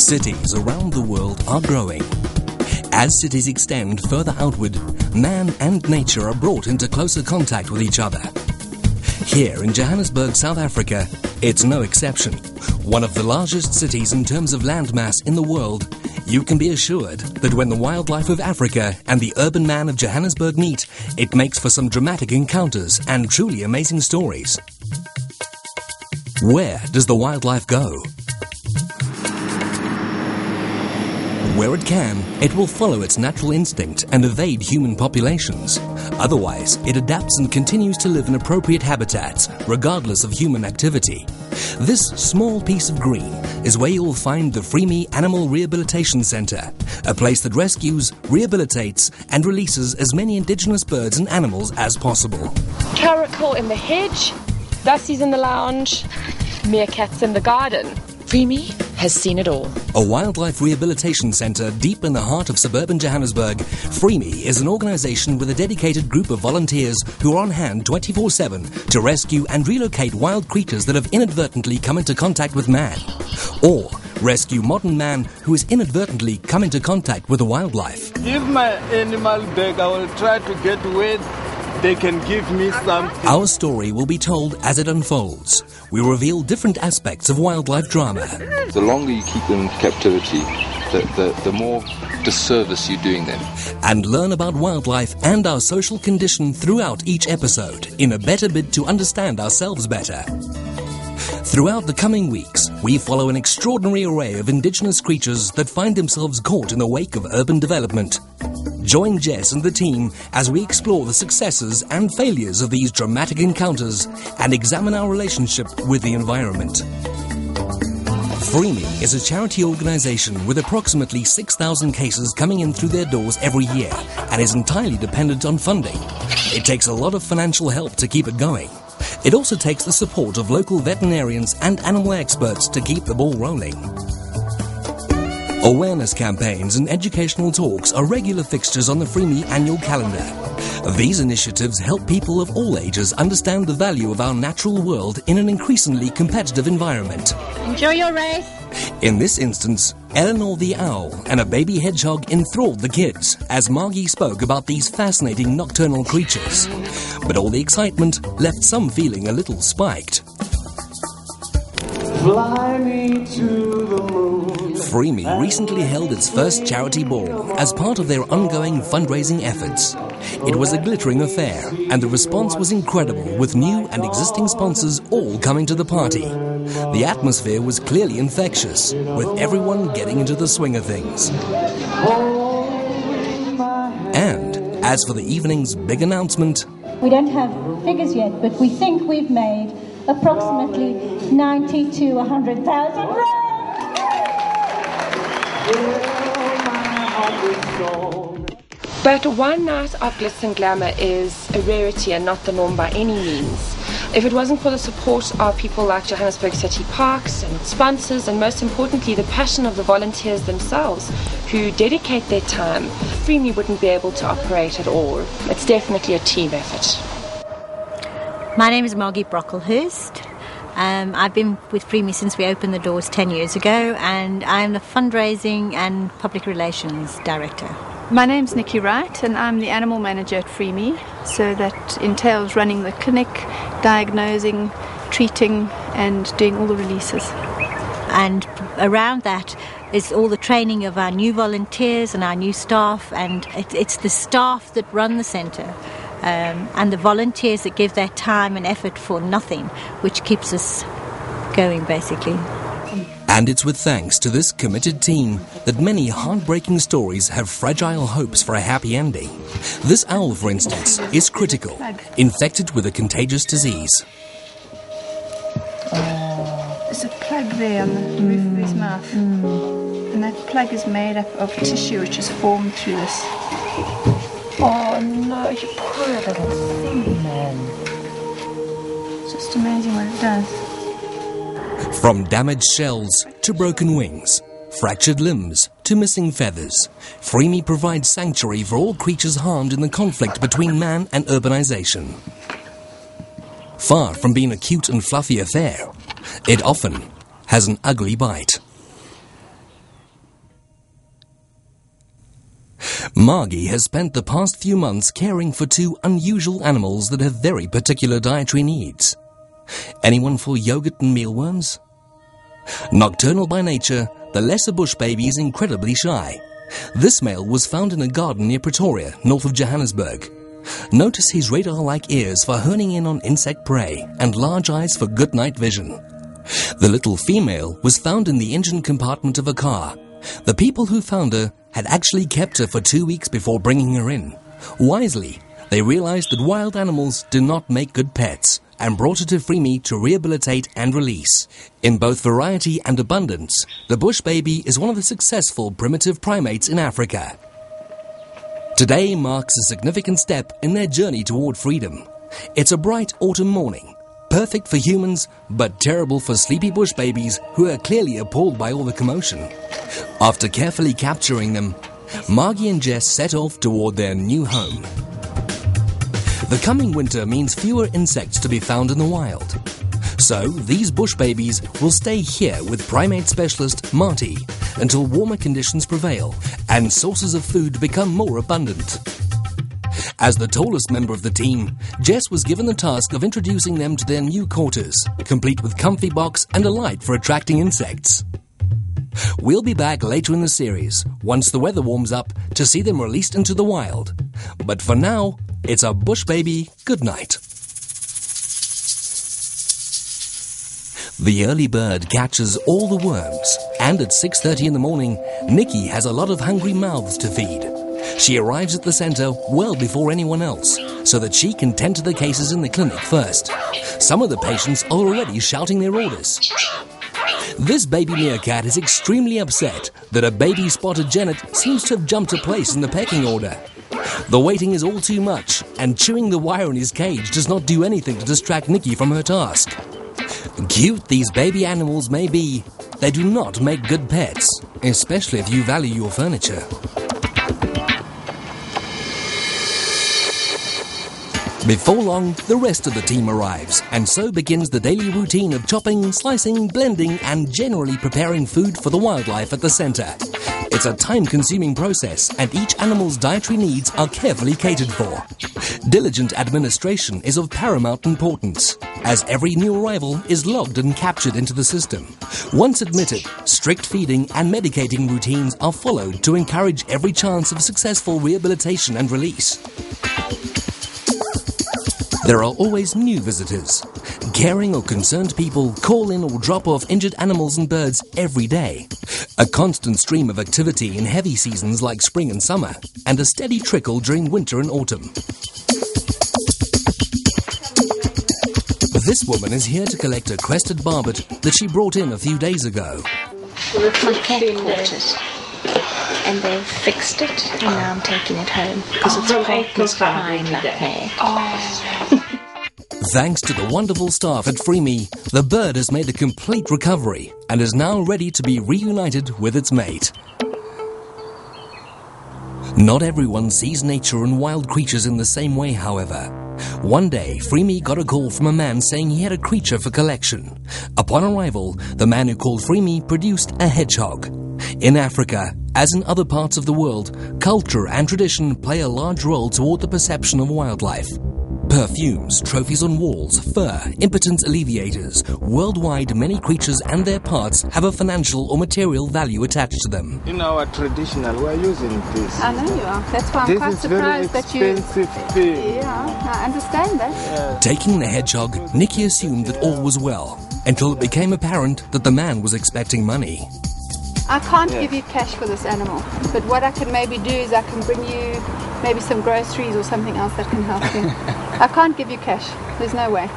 Cities around the world are growing. As cities extend further outward, man and nature are brought into closer contact with each other. Here in Johannesburg, South Africa, it's no exception. One of the largest cities in terms of landmass in the world, you can be assured that when the wildlife of Africa and the urban man of Johannesburg meet, it makes for some dramatic encounters and truly amazing stories. Where does the wildlife go? Where it can, it will follow its natural instinct and evade human populations. Otherwise, it adapts and continues to live in appropriate habitats, regardless of human activity. This small piece of green is where you will find the FreeMe Animal Rehabilitation Center, a place that rescues, rehabilitates, and releases as many indigenous birds and animals as possible. Caracal in the hedge, Dusty's in the lounge, meerkats in the garden. FreeMe has seen it all. A wildlife rehabilitation centre deep in the heart of suburban Johannesburg, FreeMe is an organisation with a dedicated group of volunteers who are on hand 24/7 to rescue and relocate wild creatures that have inadvertently come into contact with man, or rescue modern man who has inadvertently come into contact with the wildlife. Give my animal back, I will try to get where they can give me something. Our story will be told as it unfolds. We reveal different aspects of wildlife drama. The longer you keep them in captivity, the more disservice you're doing them. And learn about wildlife and our social condition throughout each episode in a better bid to understand ourselves better. Throughout the coming weeks, we follow an extraordinary array of indigenous creatures that find themselves caught in the wake of urban development. Join Jess and the team as we explore the successes and failures of these dramatic encounters and examine our relationship with the environment. FreeMe is a charity organisation with approximately 6,000 cases coming in through their doors every year and is entirely dependent on funding. It takes a lot of financial help to keep it going. It also takes the support of local veterinarians and animal experts to keep the ball rolling. Awareness campaigns and educational talks are regular fixtures on the FreeMe annual calendar. These initiatives help people of all ages understand the value of our natural world in an increasingly competitive environment. Enjoy your race. In this instance, Eleanor the owl and a baby hedgehog enthralled the kids as Margie spoke about these fascinating nocturnal creatures. But all the excitement left some feeling a little spiked. Fly me to the moon. FreeMe recently held its first charity ball as part of their ongoing fundraising efforts. It was a glittering affair, and the response was incredible, with new and existing sponsors all coming to the party. The atmosphere was clearly infectious, with everyone getting into the swing of things. And as for the evening's big announcement, We don't have figures yet, but we think we've made approximately 90 to 100,000 rand. But one night of glitz and glamour is a rarity and not the norm by any means. If it wasn't for the support of people like Johannesburg City Parks and sponsors, and most importantly the passion of the volunteers themselves who dedicate their time, FreeMe wouldn't be able to operate at all. It's definitely a team effort. My name is Margie Brocklehurst. I've been with FreeMe since we opened the doors 10 years ago, and I'm the fundraising and public relations director. My name's Nikki Wright, and I'm the animal manager at FreeMe, so that entails running the clinic, diagnosing, treating, and doing all the releases. And around that is all the training of our new volunteers and our new staff, and it's the staff that run the centre. And the volunteers that give their time and effort for nothing, which keeps us going, basically. And it's with thanks to this committed team that many heartbreaking stories have fragile hopes for a happy ending. This owl, for instance, is critical, infected with a contagious disease. There's a plug there on the roof of his mouth. And that plug is made up of tissue which is formed through this. Oh no, you poor little thing, man. It's just amazing what it does. From damaged shells to broken wings, fractured limbs to missing feathers, FreeMe provides sanctuary for all creatures harmed in the conflict between man and urbanization. Far from being a cute and fluffy affair, it often has an ugly bite. Margie has spent the past few months caring for two unusual animals that have very particular dietary needs. Anyone for yogurt and mealworms? Nocturnal by nature, the lesser bush baby is incredibly shy. This male was found in a garden near Pretoria, north of Johannesburg. Notice his radar-like ears for honing in on insect prey and large eyes for good night vision. The little female was found in the engine compartment of a car. The people who found her had actually kept her for 2 weeks before bringing her in. Wisely, they realized that wild animals do not make good pets and brought her to FreeMe to rehabilitate and release. In both variety and abundance, the bush baby is one of the successful primitive primates in Africa. Today marks a significant step in their journey toward freedom. It's a bright autumn morning, perfect for humans, but terrible for sleepy bush babies who are clearly appalled by all the commotion. After carefully capturing them, Margie and Jess set off toward their new home. The coming winter means fewer insects to be found in the wild. So, these bush babies will stay here with primate specialist Marty until warmer conditions prevail and sources of food become more abundant. As the tallest member of the team, Jess was given the task of introducing them to their new quarters, complete with comfy box and a light for attracting insects. We'll be back later in the series, once the weather warms up, to see them released into the wild. But for now, it's a bush baby good night. The early bird catches all the worms, and at 6:30 in the morning, Nikki has a lot of hungry mouths to feed. She arrives at the center well before anyone else, so that she can tend to the cases in the clinic first. Some of the patients are already shouting their orders. This baby meerkat is extremely upset that a baby spotted genet seems to have jumped a place in the pecking order. The waiting is all too much, and chewing the wire in his cage does not do anything to distract Nikki from her task. Cute these baby animals may be, they do not make good pets, especially if you value your furniture. Before long, the rest of the team arrives, and so begins the daily routine of chopping, slicing, blending, and generally preparing food for the wildlife at the center. It's a time-consuming process, and each animal's dietary needs are carefully catered for. Diligent administration is of paramount importance, as every new arrival is logged and captured into the system. Once admitted, strict feeding and medicating routines are followed to encourage every chance of successful rehabilitation and release. There are always new visitors. Caring or concerned people call in or drop off injured animals and birds every day. A constant stream of activity in heavy seasons like spring and summer, and a steady trickle during winter and autumn. This woman is here to collect a crested barbet that she brought in a few days ago. My cat caught it, and they fixed it, and now I'm taking it home because it's almost fine like that. Thanks to the wonderful staff at FreeMe, the bird has made a complete recovery and is now ready to be reunited with its mate. Not everyone sees nature and wild creatures in the same way, however. One day, FreeMe got a call from a man saying he had a creature for collection. Upon arrival, the man who called FreeMe produced a hedgehog. In Africa, as in other parts of the world, culture and tradition play a large role toward the perception of wildlife. Perfumes, trophies on walls, fur, impotence alleviators. Worldwide, many creatures and their parts have a financial or material value attached to them. In our traditional, we're using this. I know you are. That's why I'm quite surprised that you... This is very expensive thing. Yeah, I understand that. Yeah. Taking the hedgehog, Nikki assumed that all was well, until it became apparent that the man was expecting money. I can't give you cash for this animal, but what I can maybe do is I can bring you maybe some groceries or something else that can help you. I can't give you cash. There's no way.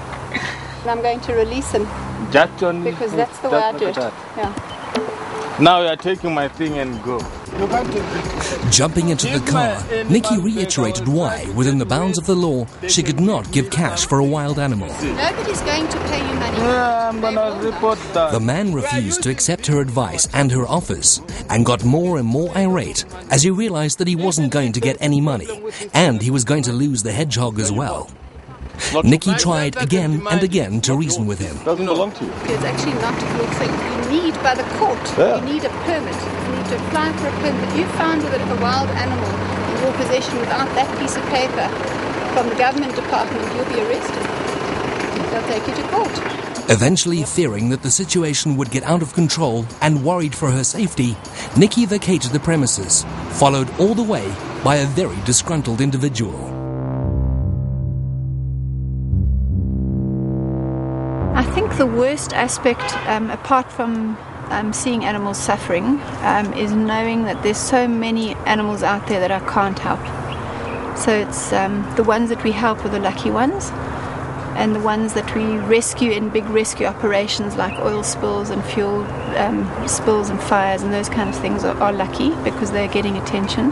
And I'm going to release him Just only because that's the way I do it. Yeah. Now you're taking my thing and go. Jumping into the car, Nikki reiterated why, within the bounds of the law, she could not give cash for a wild animal. Nobody's going to pay you money. Yeah, I'm gonna report that. The man refused to accept her advice and her offers, and got more and more irate as he realized that he wasn't going to get any money, and he was going to lose the hedgehog as well. Nikki tried again and again to reason with him. Doesn't belong to you. It's actually not your thing. You need, by the court, you need a permit. You need to apply for a permit. If you found that a wild animal in your possession without that piece of paper from the government department, you'll be arrested. They'll take you to court. Eventually, fearing that the situation would get out of control and worried for her safety, Nikki vacated the premises, followed all the way by a very disgruntled individual. I think the worst aspect, apart from seeing animals suffering, is knowing that there's so many animals out there that I can't help. So it's the ones that we help are the lucky ones, and the ones that we rescue in big rescue operations like oil spills and fuel spills and fires and those kind of things are lucky because they're getting attention.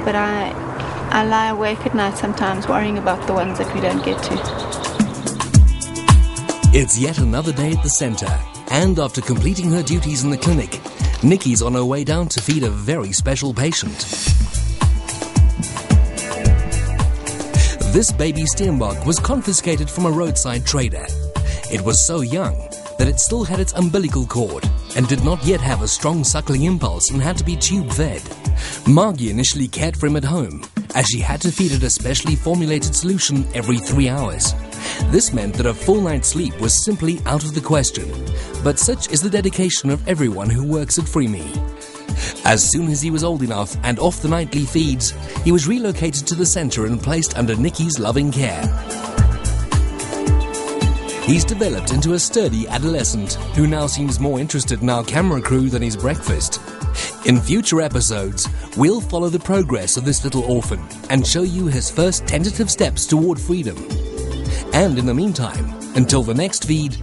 But I lie awake at night sometimes worrying about the ones that we don't get to. It's yet another day at the centre, and after completing her duties in the clinic, Nikki's on her way down to feed a very special patient. This baby steenbok was confiscated from a roadside trader. It was so young that it still had its umbilical cord and did not yet have a strong suckling impulse and had to be tube fed. Margie initially cared for him at home, as she had to feed it a specially formulated solution every 3 hours. This meant that a full night's sleep was simply out of the question, but such is the dedication of everyone who works at FreeMe. As soon as he was old enough and off the nightly feeds, he was relocated to the centre and placed under Nikki's loving care. He's developed into a sturdy adolescent who now seems more interested in our camera crew than his breakfast. In future episodes, we'll follow the progress of this little orphan and show you his first tentative steps toward freedom. And in the meantime, until the next feed,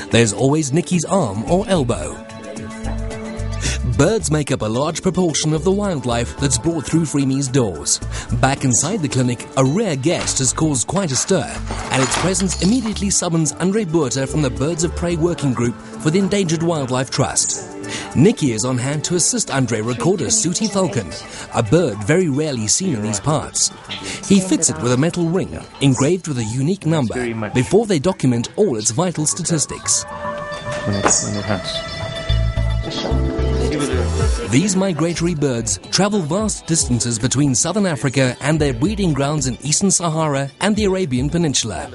there's always Nikki's arm or elbow. Birds make up a large proportion of the wildlife that's brought through FreeMe's doors. Back inside the clinic, a rare guest has caused quite a stir, and its presence immediately summons Andre Buerta from the Birds of Prey Working Group for the Endangered Wildlife Trust. Nikki is on hand to assist Andre record a sooty falcon, a bird very rarely seen in these parts. He fits it with a metal ring, engraved with a unique number, before they document all its vital statistics. When it hatches. These migratory birds travel vast distances between southern Africa and their breeding grounds in eastern Sahara and the Arabian Peninsula.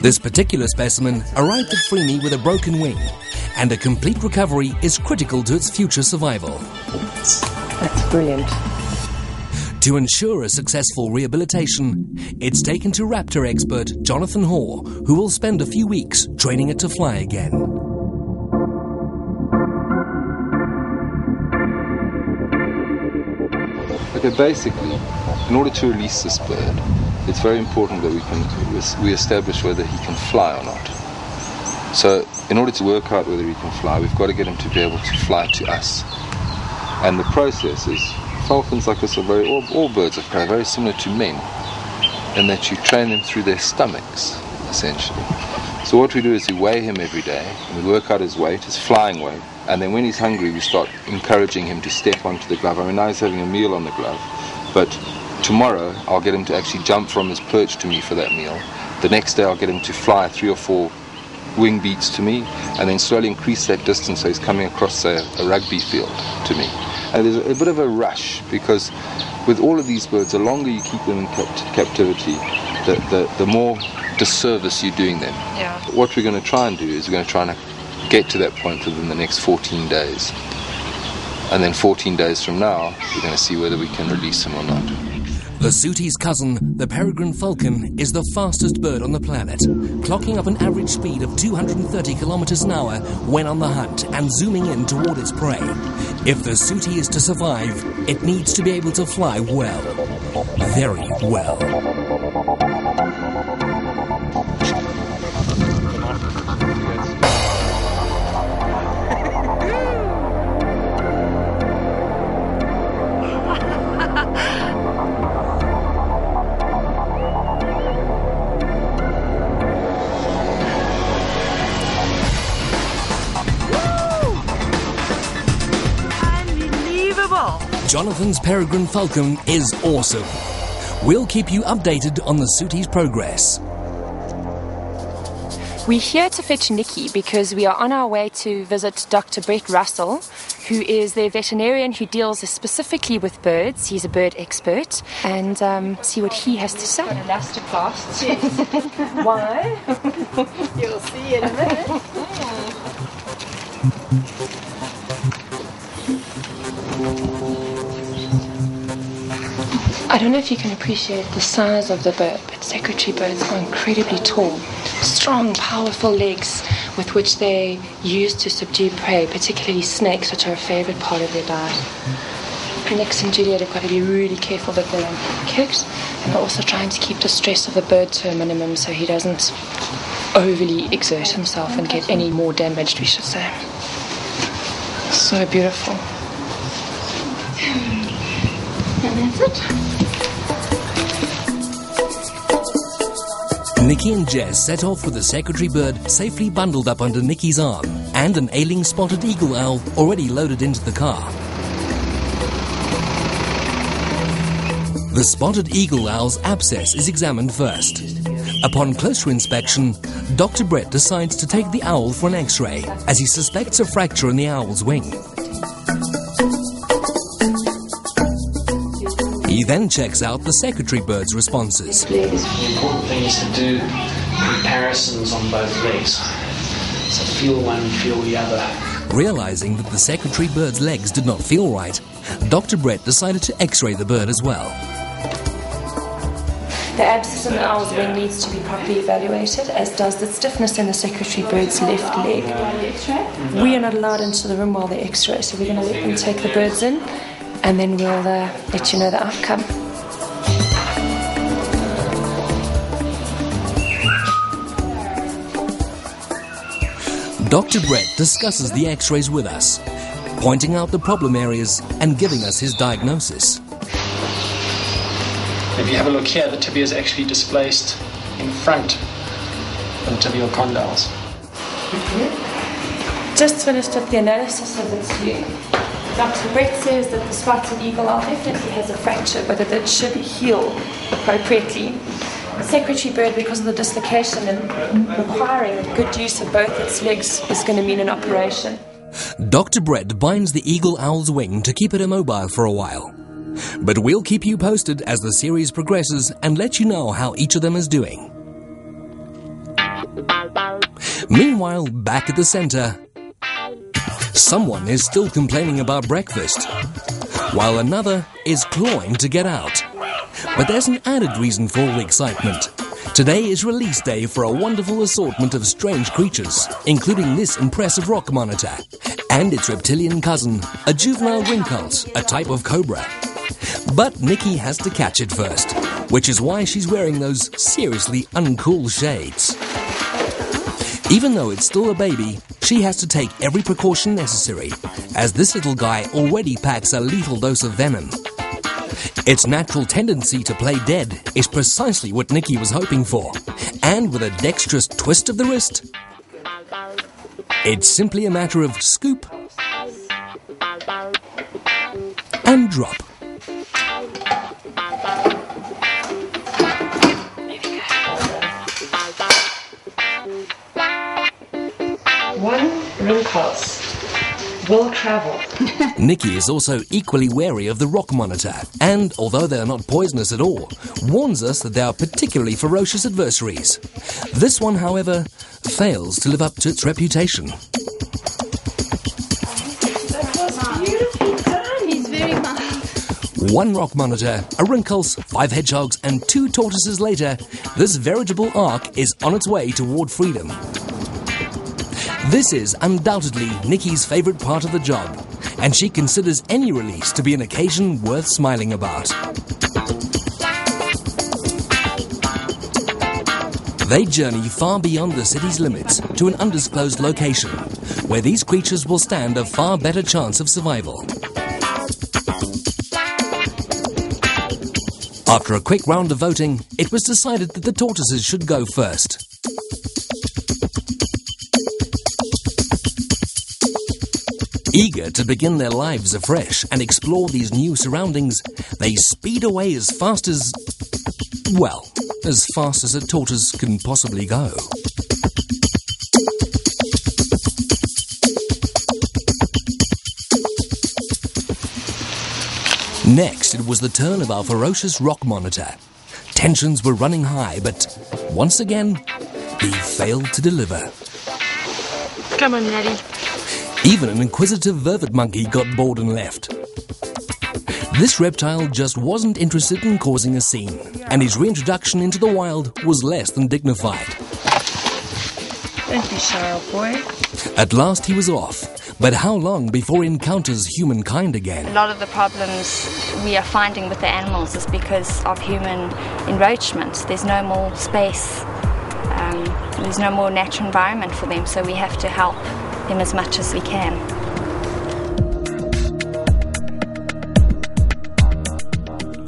This particular specimen arrived at FreeMe with a broken wing, and a complete recovery is critical to its future survival. That's brilliant. To ensure a successful rehabilitation, it's taken to raptor expert Jonathan Hoare, who will spend a few weeks training it to fly again. Okay, basically, in order to release this bird, it's very important that we establish whether he can fly or not. So, in order to work out whether he can fly, we've got to get him to be able to fly to us. And the process is, falcons like this are all birds of prey, very similar to men, in that you train them through their stomachs, essentially. So what we do is we weigh him every day, and we work out his weight, his flying weight, and then when he's hungry we start encouraging him to step onto the glove. I mean, now he's having a meal on the glove, but tomorrow I'll get him to actually jump from his perch to me for that meal. The next day I'll get him to fly 3 or 4 wing beats to me, and then slowly increase that distance so he's coming across, say, a rugby field to me. And there's a bit of a rush, because with all of these birds, the longer you keep them in captivity, the more disservice you're doing them. Yeah. What we're going to try and do is we're going to try and get to that point within the next 14 days. And then 14 days from now, we're going to see whether we can release him or not. The sooty's cousin, the peregrine falcon, is the fastest bird on the planet, clocking up an average speed of 230 kilometers an hour when on the hunt and zooming in toward its prey. If the sooty is to survive, it needs to be able to fly well. Very well. Jonathan's peregrine falcon is awesome. We'll keep you updated on the sooty's progress. We're here to fetch Nikki because we are on our way to visit Dr. Brett Russell, who is their veterinarian who deals specifically with birds. He's a bird expert, and see what he has to say. An elastoplast. Yes. Why? You'll see in a minute. I don't know if you can appreciate the size of the bird, but secretary birds are incredibly tall. Strong, powerful legs with which they use to subdue prey, particularly snakes, which are a favourite part of their diet. Nix and Juliet have got to be really careful that they don't get kicked, and we're also trying to keep the stress of the bird to a minimum so he doesn't overly exert himself and get any more damaged, we should say. So beautiful. And that's it. Nikki and Jess set off with the secretary bird safely bundled up under Nikki's arm and an ailing spotted eagle owl already loaded into the car. The spotted eagle owl's abscess is examined first. Upon closer inspection, Dr. Brett decides to take the owl for an X-ray as he suspects a fracture in the owl's wing. He then checks out the secretary bird's responses. The important thing is to do comparisons on both legs. So feel one, feel the other. Realizing that the secretary bird's legs did not feel right, Dr. Brett decided to X-ray the bird as well. The abscess in the owl's wing needs to be properly evaluated, as does the stiffness in the secretary bird's left leg. We are not allowed into the room while they X-ray, so we're going to let them take the birds in, and then we'll let you know the outcome. Dr. Brett discusses the X-rays with us, pointing out the problem areas and giving us his diagnosis. If you have a look here, the tibia is actually displaced in front of the tibial condyles. Just finished with the analysis of its view. Dr. Brett says that the spotted eagle owl definitely has a fracture, but that it should heal appropriately. The secretary bird, because of the dislocation and requiring good use of both its legs, is going to mean an operation. Dr. Brett binds the eagle owl's wing to keep it immobile for a while. But we'll keep you posted as the series progresses and let you know how each of them is doing. Meanwhile, back at the centre, someone is still complaining about breakfast, while another is clawing to get out. But there's an added reason for all the excitement. Today is release day for a wonderful assortment of strange creatures, including this impressive rock monitor and its reptilian cousin, a juvenile ringcult, a type of cobra. But Nikki has to catch it first, which is why she's wearing those seriously uncool shades. Even though it's still a baby, she has to take every precaution necessary, as this little guy already packs a lethal dose of venom. Its natural tendency to play dead is precisely what Nikki was hoping for, and with a dexterous twist of the wrist, it's simply a matter of scoop and drop. One ring pulse will travel. Nikki is also equally wary of the rock monitor, and although they are not poisonous at all, warns us that they are particularly ferocious adversaries. This one, however, fails to live up to its reputation. That was beautifully done. He's very mild. One rock monitor, a ringpulse, 5 hedgehogs, and 2 tortoises later, this veritable ark is on its way toward freedom. This is undoubtedly Nikki's favourite part of the job, and she considers any release to be an occasion worth smiling about. They journey far beyond the city's limits to an undisclosed location, where these creatures will stand a far better chance of survival. After a quick round of voting, it was decided that the tortoises should go first. Eager to begin their lives afresh and explore these new surroundings, they speed away as fast as a tortoise can possibly go. Next, it was the turn of our ferocious rock monitor. Tensions were running high, but once again, he failed to deliver. Come on, Natty. Even an inquisitive vervet monkey got bored and left. This reptile just wasn't interested in causing a scene, and his reintroduction into the wild was less than dignified. Don't be shy, old boy. At last he was off, but how long before he encounters humankind again? A lot of the problems we are finding with the animals is because of human encroachment. There's no more space, there's no more natural environment for them, so we have to help them as much as we can.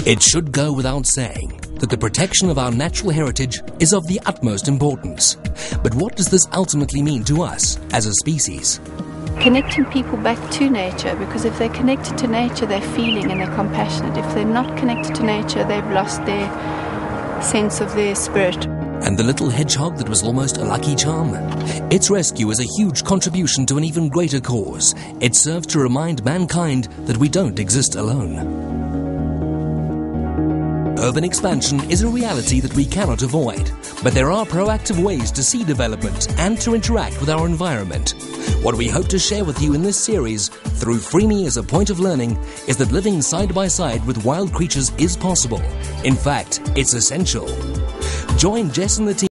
It should go without saying that the protection of our natural heritage is of the utmost importance. But what does this ultimately mean to us as a species? Connecting people back to nature, because if they're connected to nature, they're feeling and they're compassionate. If they're not connected to nature, they've lost their sense of their spirit. And the little hedgehog that was almost a lucky charm? Its rescue is a huge contribution to an even greater cause. It serves to remind mankind that we don't exist alone. Urban expansion is a reality that we cannot avoid, but there are proactive ways to see development and to interact with our environment. What we hope to share with you in this series, through FreeMe as a point of learning, is that living side by side with wild creatures is possible. In fact, it's essential. Join Jess and the team